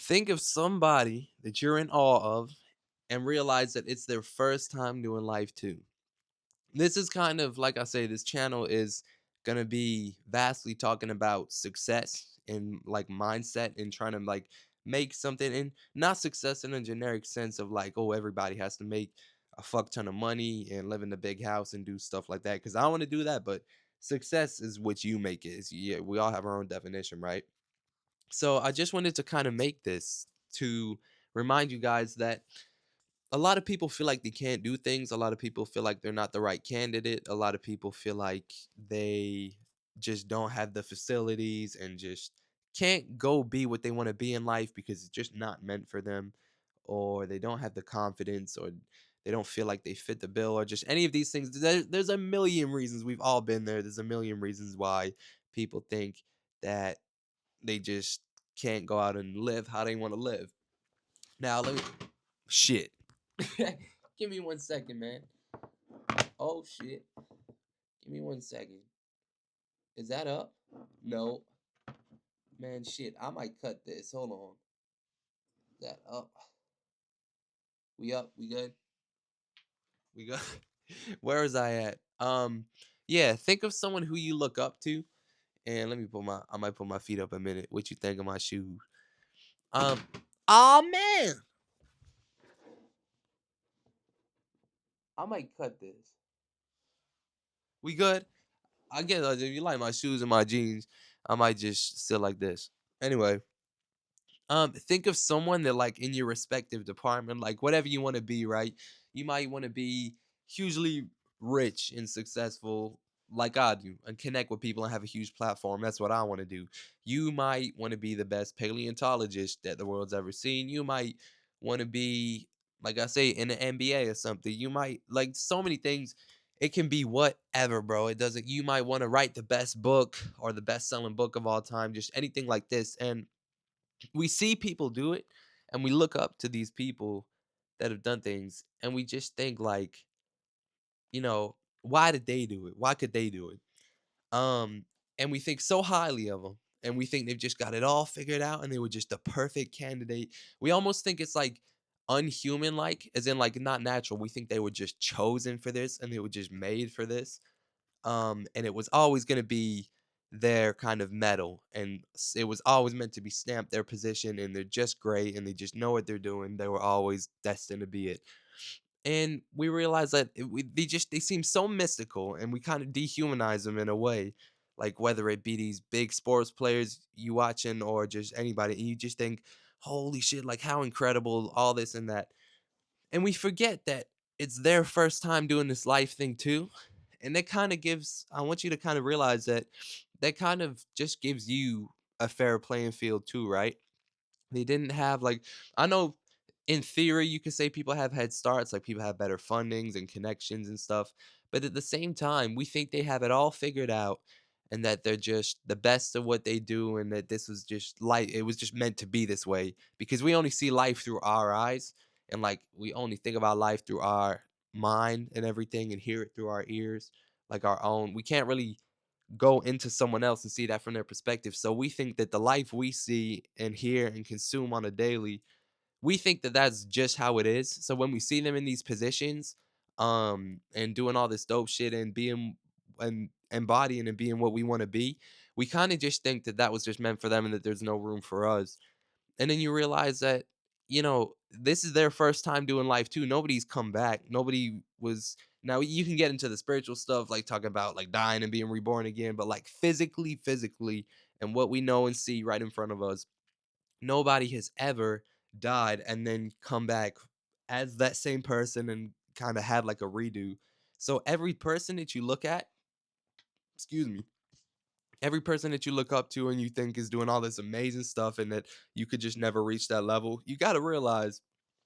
Think of somebody that you're in awe of and realize that it's their first time doing life too. This is kind of like I say, this channel is going to be vastly talking about success and like mindset and trying to like make something, and not success in a generic sense of like, oh, everybody has to make a fuck ton of money and live in a big house and do stuff like that. Cause I want to do that, but success is what you make it. Is yeah, we all have our own definition, right? So I just wanted to kind of make this to remind you guys that a lot of people feel like they can't do things. A lot of people feel like they're not the right candidate. A lot of people feel like they just don't have the facilities and just can't go be what they want to be in life because it's just not meant for them, or they don't have the confidence, or they don't feel like they fit the bill, or just any of these things. There's a million reasons. We've all been there. There's a million reasons why people think that they just can't go out and live how they want to live. Now, let me. Shit. Give me 1 second, man. Oh, shit. Give me 1 second. Is that up? No. Man, shit. I might cut this. Hold on. Is that up? We up? We good? We good? Where was I at? Yeah, think of someone who you look up to. And let me I might put my feet up a minute. What you think of my shoes? Um, oh man. I might cut this. We good? I guess if you like my shoes and my jeans, I might just sit like this. Anyway, think of someone that like in your respective department, like whatever you want to be, right? You might want to be hugely rich and successful like I do and connect with people and have a huge platform. That's what I want to do. You might want to be the best paleontologist that the world's ever seen. You might want to be, like I say, in the NBA or something. You might like so many things. It can be whatever, bro. It doesn't, you might want to write the best book or the best selling book of all time, just anything like this. And we see people do it, and we look up to these people that have done things, and we just think like, why did they do it? Why could they do it? Um, and we think so highly of them, and we think they've just got it all figured out, and they were just the perfect candidate. We almost think it's like unhuman, like as in like not natural. We think they were just chosen for this, and they were just made for this, and it was always going to be their kind of metal, and it was always meant to be stamped their position, and they're just great, and they just know what they're doing. They were always destined to be it. And we realize that they seem so mystical, and we kind of dehumanize them in a way, like whether it be these big sports players you watching or just anybody, and you just think, holy shit, like how incredible all this and that. And we forget that it's their first time doing this life thing too. And that kind of gives, I want you to kind of realize that that kind of just gives you a fair playing field too, right? They didn't have like, I know in theory you could say people have head starts, like people have better fundings and connections and stuff. But at the same time, we think they have it all figured out and that they're just the best of what they do, and that this was just like it was just meant to be this way because we only see life through our eyes, and like we only think about life through our mind and everything and hear it through our ears, like our own. We can't really go into someone else and see that from their perspective. So we think that the life we see and hear and consume on a daily, we think that that's just how it is. So when we see them in these positions, and doing all this dope shit and being and embodying and being what we want to be, we kind of just think that that was just meant for them and that there's no room for us. And then you realize that, this is their first time doing life too. Nobody's come back. Nobody was. Now you can get into the spiritual stuff, like talking about like dying and being reborn again, but like physically, and what we know and see right in front of us, nobody has ever died and then come back as that same person and kind of had like a redo. So every person that you look at, excuse me, every person that you look up to and you think is doing all this amazing stuff and that you could just never reach that level, you got to realize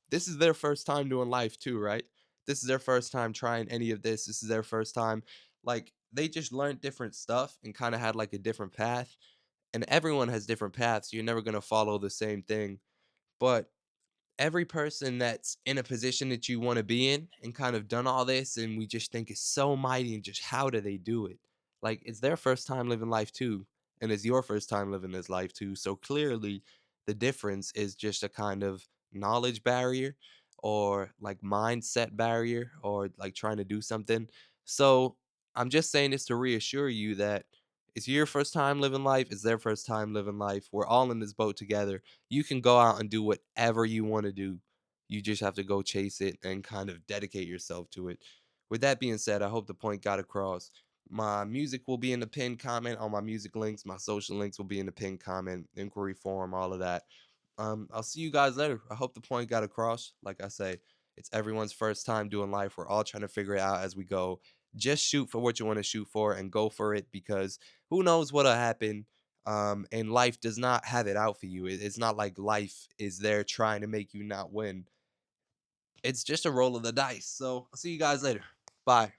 this is their first time doing life too, right? This is their first time trying any of this. This is their first time. Like they just learned different stuff and kind of had like a different path. And everyone has different paths. You're never going to follow the same thing. But every person that's in a position that you want to be in and kind of done all this and we just think is so mighty, and just how do they do it? Like it's their first time living life too, and it's your first time living this life too. So clearly The difference is just a kind of knowledge barrier or like mindset barrier or like trying to do something. So I'm just saying this to reassure you that it's your first time living life, it's their first time living life. We're all in this boat together. You can go out and do whatever you want to do. You just have to go chase it and kind of dedicate yourself to it. With that being said, I hope the point got across. My music will be in the pinned comment. All my music links, my social links will be in the pinned comment, inquiry form, all of that. I'll see you guys later. I hope the point got across. Like I say, it's everyone's first time doing life. We're all trying to figure it out as we go. Just shoot for what you want to shoot for and go for it because who knows what'll happen. And life does not have it out for you. It's not like life is there trying to make you not win. It's just a roll of the dice. So I'll see you guys later. Bye.